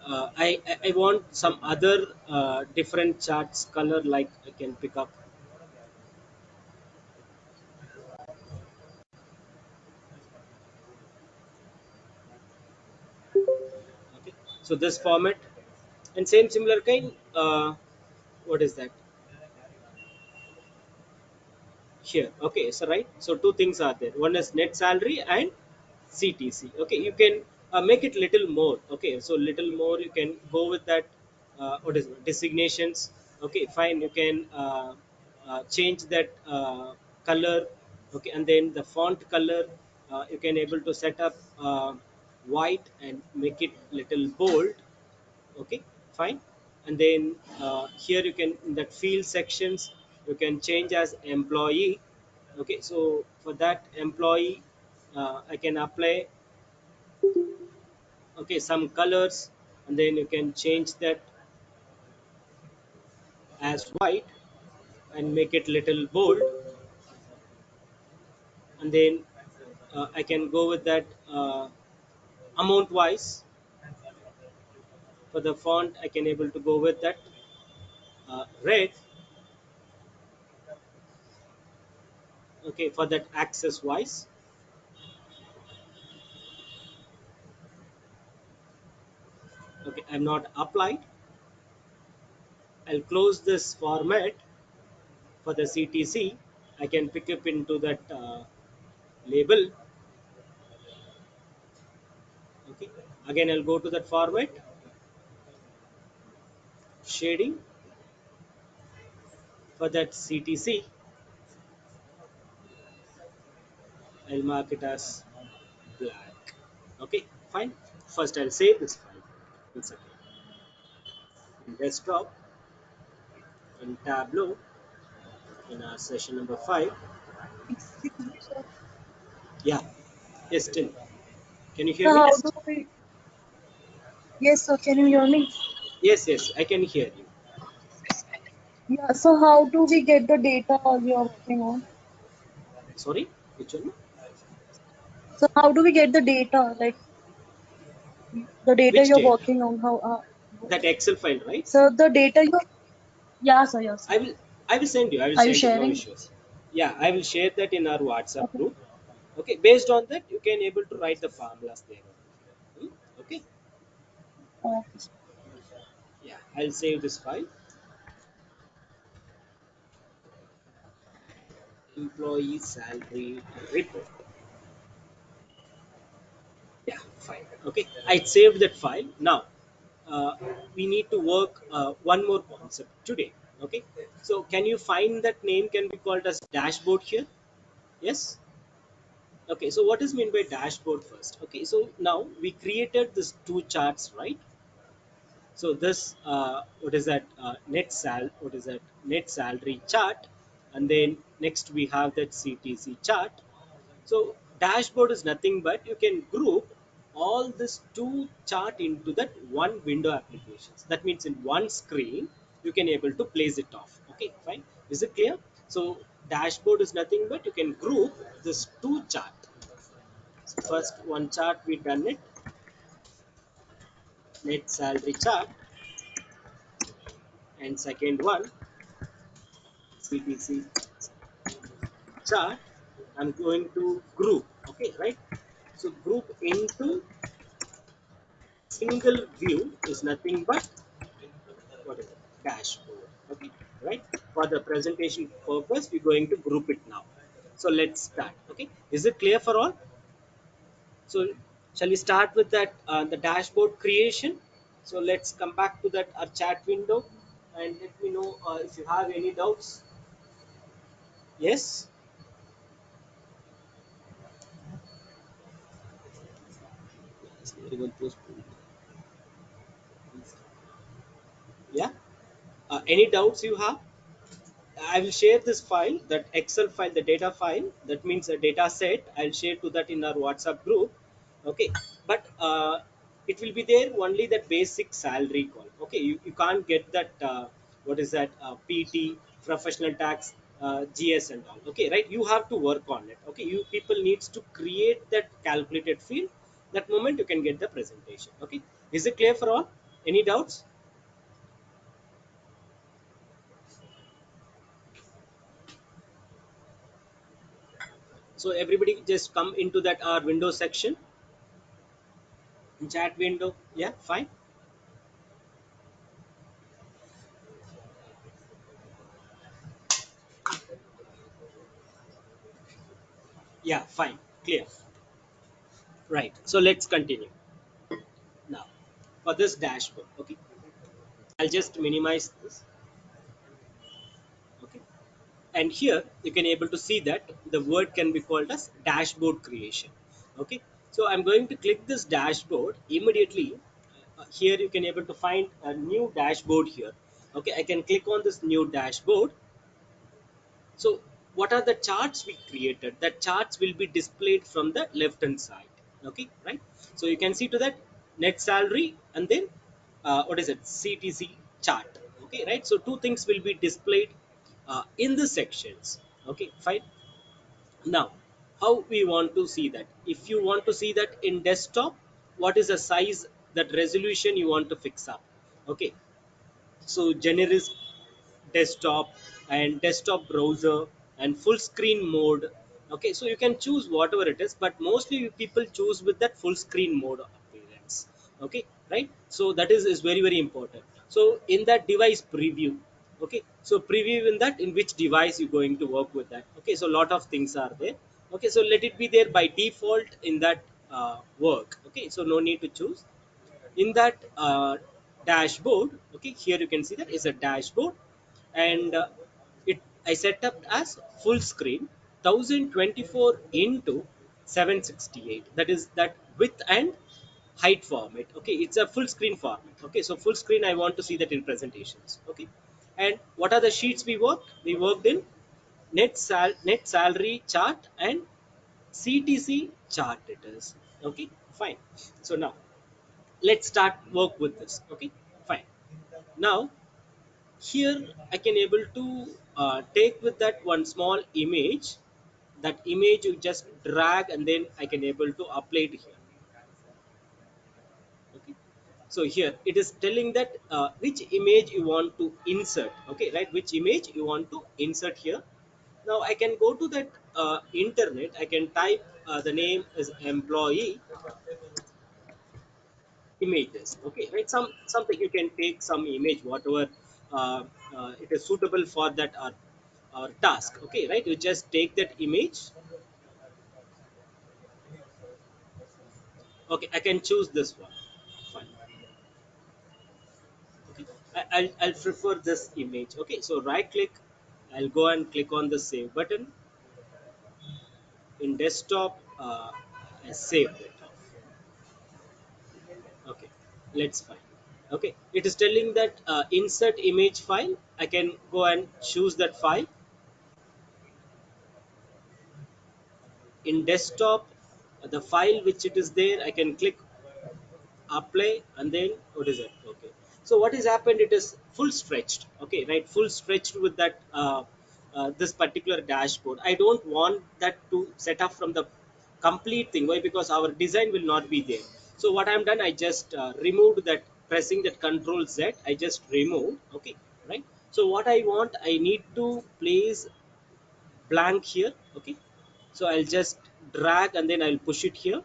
Speaker 2: I want some other different charts color, like I can pick up. Okay, so this format and same similar kind. What is that here? Okay, so right. So two things are there. One is net salary and CTC. Okay, you can make it little more. Okay, so little more you can go with that. What is it? Designations? Okay, fine. You can change that color. Okay, and then the font color. You can able to set up white and make it little bold. Okay, fine. And then here you can, in that field sections, you can change as employee. Okay, so for that employee, I can apply, okay, some colors, and then you can change that as white and make it little bold. And then I can go with that amount wise. For the font, I can able to go with that red. Okay, for that access wise. Okay, I'm not applied. I'll close this format. For the CTC, I can pick up into that label. Okay, again I'll go to that format, shading. For that CTC, I'll mark it as black. Okay, fine. First I'll save this file. One second. In desktop, in Tableau, in our session number 5.
Speaker 4: Excuse me, sir.
Speaker 2: Yeah, yes, still. Can you hear
Speaker 4: So
Speaker 2: me?
Speaker 4: how do we? Yes, sir. Can you hear me?
Speaker 2: Yes, yes, I can hear you.
Speaker 4: Yeah. So how do we get the data we are working on?
Speaker 2: Sorry, which one?
Speaker 4: So how do we get the data, like the data
Speaker 2: Which
Speaker 4: you're
Speaker 2: data?
Speaker 4: working on? How?
Speaker 2: That Excel file, right?
Speaker 4: So the data you? Yeah, sir. Yes, sir.
Speaker 2: I will I will send you. I will
Speaker 4: Are you
Speaker 2: send you. No
Speaker 4: sharing?
Speaker 2: issues. Yeah, I will share that in our WhatsApp
Speaker 4: Okay.
Speaker 2: group. Okay, based on that, you can able to write the formulas there. Hmm? Okay.
Speaker 4: Okay. Sir.
Speaker 2: Yeah, I'll save this file. Employee salary report. Yeah, fine. Okay, I saved that file. Now, uh, we need to work one more concept today. Okay, so can you find that name can be called as dashboard here? Yes. Okay, so what is meant by dashboard first? Okay, so now we created this two charts, right? So this what is that what is that net salary chart, and then next we have that CTC chart. So dashboard is nothing but you can group all this two chart into that one window applications. That means in one screen you can able to place it off. Okay, fine. Is it clear? So dashboard is nothing but you can group this two chart. So first one chart we done it, net salary chart, and second one CTC chart. I'm going to group. Okay, right? So group into single view is nothing but what is it? Dashboard. Okay, right? For the presentation purpose, we're going to group it now. So let's start. Okay, is it clear for all? So shall we start with that the dashboard creation? So let's come back to that our chat window and let me know if you have any doubts. Yes. Yeah. Any doubts you have? I will share this file, that Excel file, the data file. That means a data set. I'll share to that in our WhatsApp group. Okay, but it will be there only that basic salary call. Okay, you can't get that. What is that? PT, professional tax, GS and all. Okay, right? You have to work on it. Okay, you people needs to create that calculated field. That moment you can get the presentation. Okay, is it clear for all? Any doubts? So everybody just come into that our window section, chat window. Yeah, fine. Yeah, fine. Clear. Right. So let's continue now for this dashboard. Okay, I'll just minimize this. Okay, and here you can able to see that the word can be called as dashboard creation. Okay, so I'm going to click this dashboard immediately. Here you can able to find a new dashboard here. Okay, I can click on this new dashboard. So what are the charts we created? That charts will be displayed from the left hand side. Okay, right? So you can see to that net salary and then what is it? CTC chart. Okay, right? So two things will be displayed in the sections. Okay, fine. Now, how we want to see that? If you want to see that in desktop, what is the size, that resolution you want to fix up? Okay, so generous desktop and desktop browser and full screen mode. Okay, so you can choose whatever it is, but mostly people choose with that full screen mode appearance. Okay, right? So that is very very important. So in that device preview, okay, so preview in that, in which device you're going to work with that. Okay, so a lot of things are there. Okay, so let it be there by default in that work. Okay, so no need to choose in that dashboard. Okay, here you can see that is a dashboard, and it I set up as full screen 1024 into 768. That is that width and height format. Okay, it's a full screen format. Okay, so full screen I want to see that in presentations. Okay, and what are the sheets we worked? We worked in net salary chart and CTC chart. It is okay. Fine. So now let's start work with this. Okay, fine. Now here I can able to take with that one small image. That image you just drag and then I can able to apply it here. Okay, so here it is telling that which image you want to insert. Okay, right, which image you want to insert here. Now I can go to that internet. I can type the name is employee images. Okay, right, something you can take some image whatever it is suitable for that or task. Okay, right, you just take that image. Okay, I can choose this one. Fine. Okay, I'll prefer this image. Okay, so right click, I'll go and click on the save button in desktop. I saved it. Okay, let's find. Okay, it is telling that insert image file. I can go and choose that file in desktop. The file which it is there, I can click apply and then what is it? Okay, so what is happened, it is full stretched. Okay, right, full stretched with that this particular dashboard. I don't want that to set up from the complete thing. Why? Because our design will not be there. So what I'm done, I just removed that, pressing that control Z, I just removed. Okay, right. So what I want, I need to place blank here. Okay, so I'll just drag and then I'll push it here.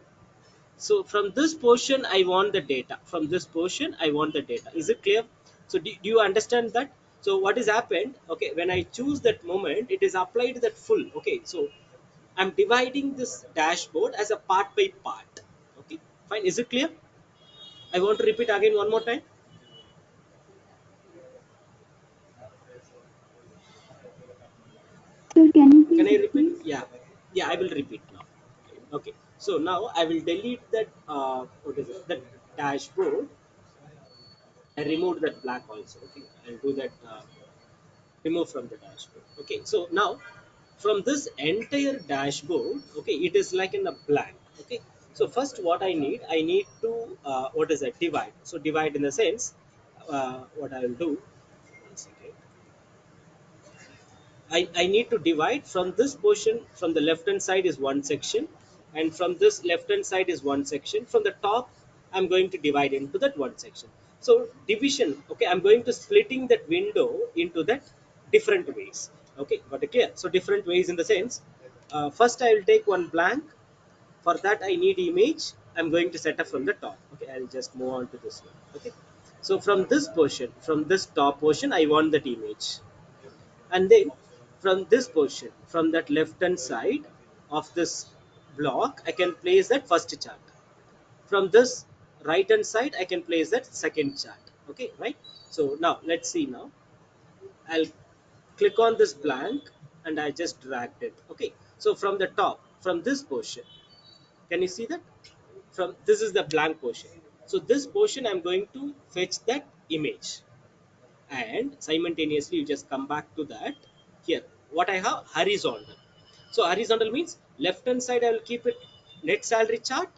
Speaker 2: So from this portion I want the data, from this portion I want the data. Is it clear? So do you understand that? So what is happened? Okay, when I choose that moment, it is applied that full. Okay, so I'm dividing this dashboard as a part by part. Okay, fine. Is it clear? I want to repeat again one more time.
Speaker 3: Sir, can you
Speaker 2: Can
Speaker 3: please
Speaker 2: I repeat?
Speaker 3: repeat?
Speaker 2: Yeah, yeah, I will repeat now. Okay, so now I will delete that. What is it? That dashboard. I removed that black also. Okay, I'll do that. Remove from the dashboard. Okay, so now from this entire dashboard, okay, it is like in a blank. Okay, so first what I need to what is that? Divide. So divide in the sense, what I will do. One second. I need to divide from this portion. From the left hand side is one section, and from this left hand side is one section. From the top I'm going to divide into that one section. So division, okay, I'm going to splitting that window into that different ways. Okay, got it clear? So different ways in the sense, first I will take one blank. For that I need image. I'm going to set up from the top. Okay, I'll just move on to this one. Okay, so from this portion, from this top portion, I want that image. And then from this portion, from that left hand side of this block, I can place that first chart. From this right hand side, I can place that second chart. Okay, right? So now let's see. Now I'll click on this blank and I just dragged it. Okay, so from the top, from this portion, can you see that? From this is the blank portion. So this portion I'm going to fetch that image, and simultaneously you just come back to that. Here what I have, horizontal. So horizontal means left hand side I will keep it net salary chart,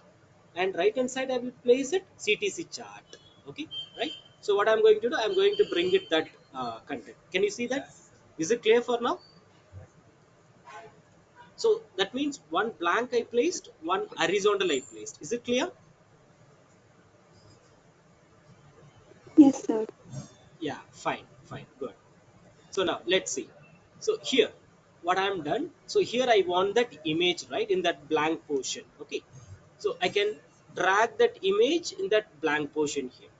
Speaker 2: and right hand side I will place it CTC chart. Okay, right? So what I'm going to do, I'm going to bring it that content. Can you see that? Is it clear for now? So that means one blank I placed, one horizontal I placed. Is it clear?
Speaker 3: Yes, sir.
Speaker 2: Yeah, fine, fine, good. So now let's see. So here what I am done, so here I want that image right in that blank portion. Okay, so I can drag that image in that blank portion here.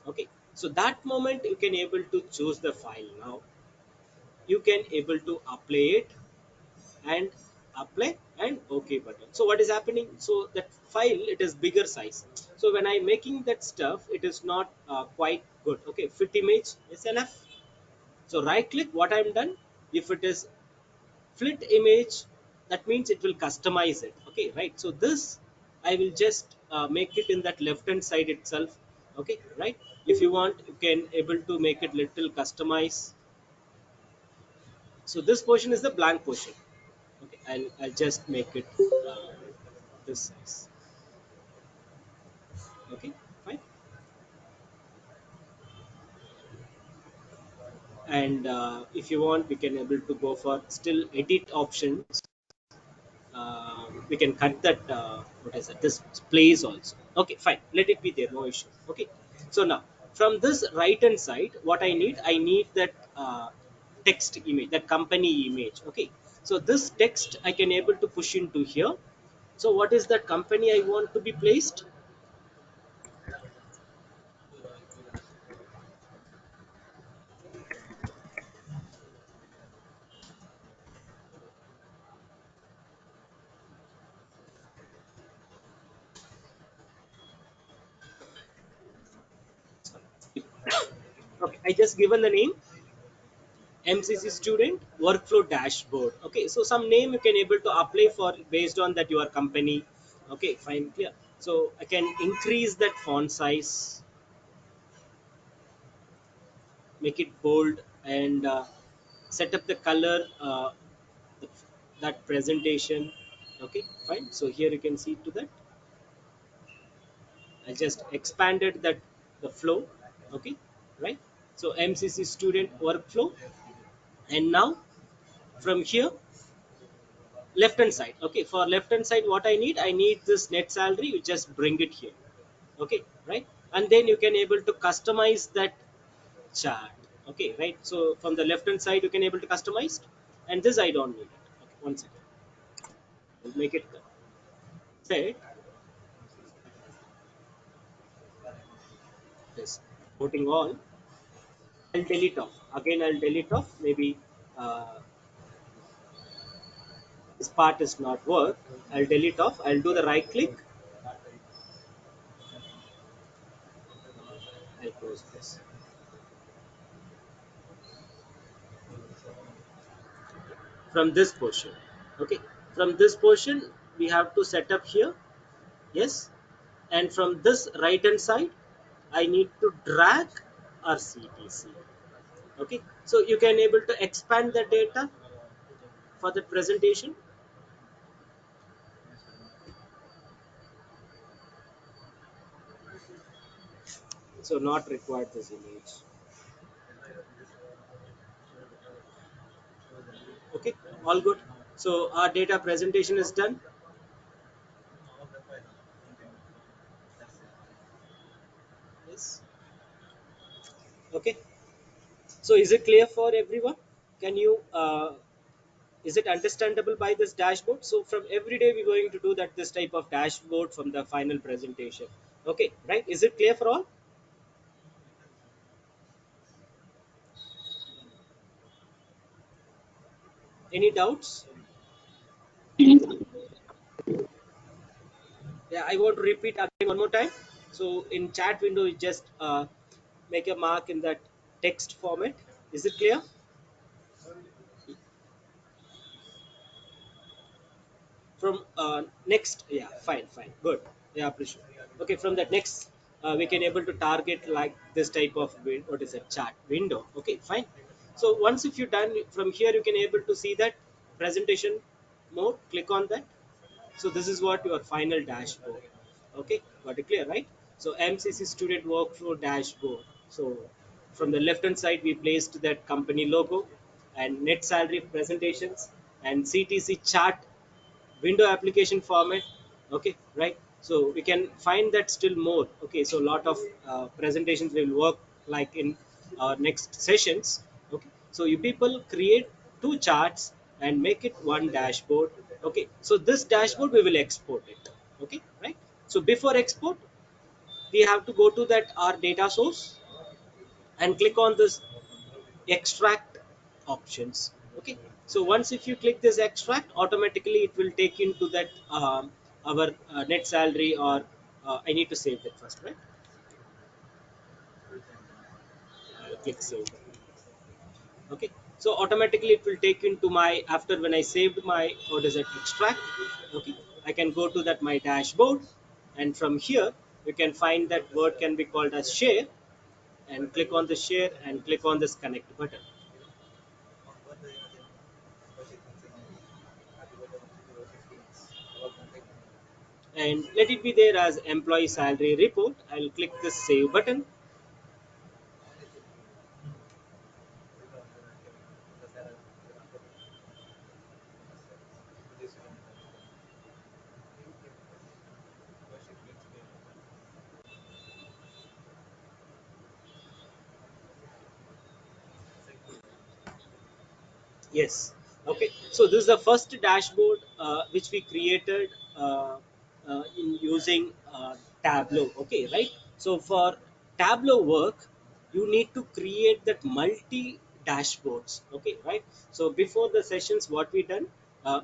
Speaker 2: Okay, so that moment you can able to choose the file. Now you can able to apply it, and apply and okay button. So what is happening, so that file it is bigger size. So when I making that stuff, it is not quite good. Okay, fit image is enough. So right click what I'm done. If it is flit image, that means it will customize it. Okay, right? So this I will just make it in that left hand side itself. Okay, right? If you want, you can able to make it little customize. So this portion is the blank portion. Okay, I'll just make it this size. Okay, fine. And if you want, we can able to go for still edit options. We can cut that what is it, this place also. Okay, fine, let it be there, no issue. Okay, so now from this right hand side, what I need that text image, that company image. Okay, so this text I can able to push into here. So what is that company I want to be placed? Okay, I just given the name MCC student workflow dashboard. Okay, so some name you can able to apply for based on that your company. Okay, fine, clear. So I can increase that font size, make it bold, and set up the color, the, that presentation. Okay, fine. So here you can see to that. I just expanded that the flow. Okay, right. So MCC student workflow, and now from here left hand side. Okay, for left hand side what I need this net salary. You just bring it here. Okay, right? And then you can able to customize that chart. Okay, right? So from the left hand side you can able to customize, and this I don't need it. Okay, one second. We'll make it set this voting all. I'll delete off again. I'll delete off maybe uh, this part is not work. I'll delete off. I'll do the right click. I'll close this. From this portion, okay, from this portion we have to set up here. Yes, and from this right hand side I need to drag our CTC. Okay, so you can able to expand the data for the presentation. So not required this image. Okay, all good. So our data presentation is done. Yes. Okay, so is it clear for everyone? Can you is it understandable by this dashboard? So from every day we're going to do that this type of dashboard from the final presentation. Okay, right? Is it clear for all? Any doubts? Yeah, I want to repeat again one more time. So in chat window, you just make a mark in that text format. Is it clear? From next, yeah, fine, good. Yeah, appreciate. Okay, from that next, we can able to target like this type of what is a chat window. Okay, fine. So once if you done from here, you can able to see that presentation mode. Click on that. So this is what your final dashboard. Okay, got it clear, right? So MCC student workflow dashboard. So from the left hand side, we placed that company logo and net salary presentations and CTC chart window application format. Okay, right? So we can find that still more. Okay, so a lot of presentations will work like in next sessions. Okay, so you people create two charts and make it one dashboard. Okay, so this dashboard we will export it. Okay, right? So before export we have to go to that our data source and click on this extract options. Okay, so once if you click this extract, automatically it will take into that our net salary or I need to save that first, right? Click save. Okay, so automatically it will take into my after when I saved my what is it extract. Okay, I can go to that my dashboard, and from here you can find that word can be called as share, and click on the share and click on this connect button. And let it be there as employee salary report. I'll click the save button. Yes. Okay. So this is the first dashboard which we created in using Tableau. Okay, right? So for Tableau work, you need to create that multi dashboards. Okay, right? So before the sessions, what we done,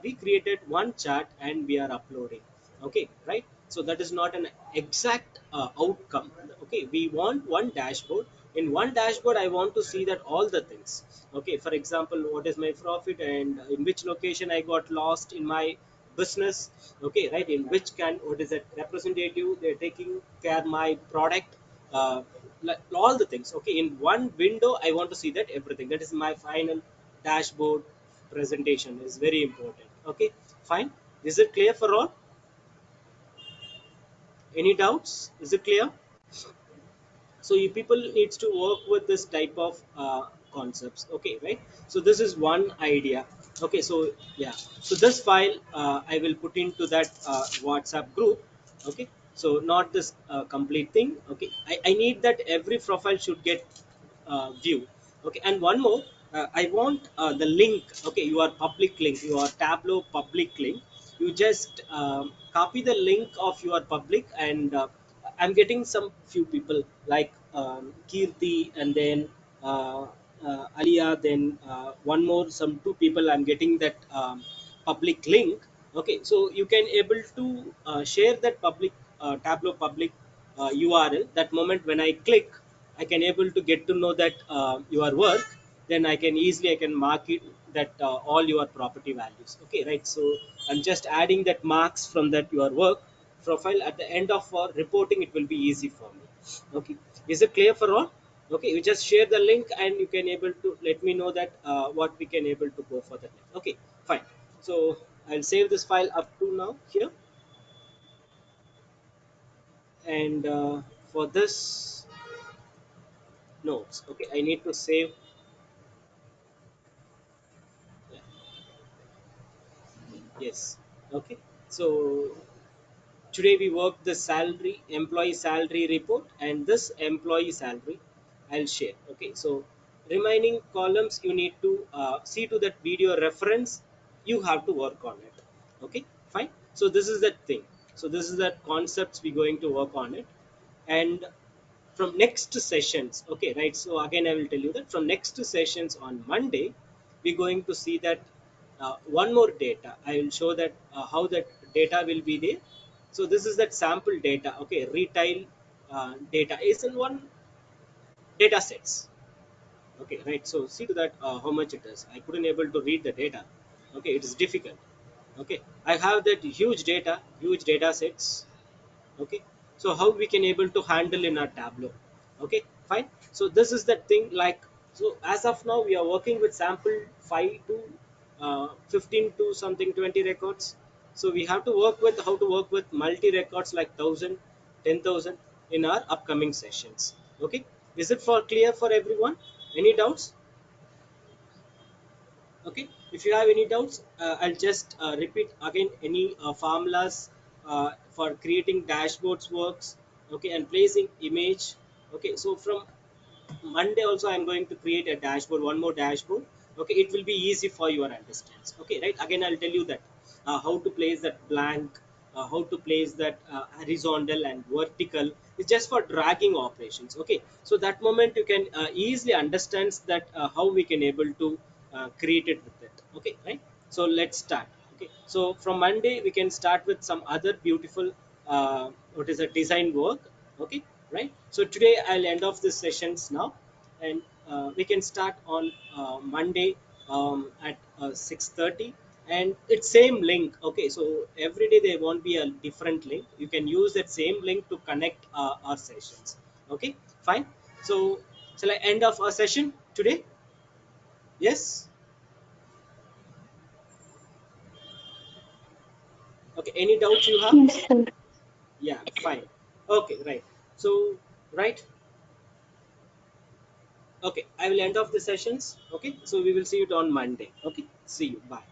Speaker 2: we created one chart and we are uploading. Okay, right? So that is not an exact outcome. Okay, we want one dashboard. In one dashboard I want to see that all the things. Okay, for example, what is my profit and in which location I got lost in my business. Okay, right, in which can what is that representative they're taking care my product, like all the things. Okay, in one window I want to see that everything. That is my final dashboard presentation is very important. Okay, fine. Is it clear for all? Any doubts? Is it clear? So you people needs to work with this type of concepts. Okay, right? So this is one idea. Okay, so yeah, so this file I will put into that WhatsApp group. Okay, so not this complete thing. Okay, I need that every profile should get view. Okay, and one more, I want the link. Okay, your public link, your Tableau public link. You just copy the link of your public, and I'm getting some few people like Kirti, and then Alia, then one more, some two people. I'm getting that public link. Okay, so you can able to share that public Tableau public URL. That moment when I click, I can able to get to know that your work. Then I can mark it that all your property values. Okay, right. So I'm just adding that marks from that your work profile at the end of for reporting. It will be easy for me. Okay, is it clear for all? Okay, you just share the link and you can able to let me know that what we can able to go for that. Okay, fine. So I'll save this file up to now here, and for this notes. Okay, I need to save. Yeah, yes. Okay, so today we work the salary employee salary report, and this employee salary I'll share. Okay, so remaining columns you need to see to that video reference. You have to work on it. Okay, fine. So this is that thing. So this is that concepts we're going to work on it. And from next sessions, okay, right, so again I will tell you that from next sessions on Monday we're going to see that one more data. I will show that how that data will be there. So this is that sample data. Okay, retail data is in one data sets. Okay, right, so see to that how much it is. I couldn't able to read the data. Okay, it is difficult. Okay, I have that huge data sets. Okay, so how we can able to handle in our Tableau. Okay, fine. So this is the thing, like, so as of now we are working with sample 5 to 15 to something 20 records. So we have to work with how to work with multi records like 1000, 10,000 in our upcoming sessions. Okay, is it for clear for everyone? Any doubts? Okay, if you have any doubts, I'll just repeat again any formulas for creating dashboards works. Okay, and placing image. Okay, so from Monday also I'm going to create a dashboard, one more dashboard. Okay, it will be easy for your understanding. Okay, right, again I'll tell you that how to place that blank, how to place that horizontal and vertical. It's just for dragging operations. Okay, so that moment you can easily understand that how we can able to create it with it. Okay, right, so let's start. Okay, so from Monday we can start with some other beautiful what is a design work. Okay, right, so today I'll end off this sessions now, and we can start on Monday at 6:30, and it's same link. Okay, so every day there won't be a different link. You can use that same link to connect our sessions. Okay, fine. So shall I end off our session today? Yes. Okay, any doubts you have?
Speaker 3: Yes, sir.
Speaker 2: Yeah, fine. Okay, right. So, right. Okay, I will end off the sessions. Okay, so we will see you on Monday. Okay, see you. Bye.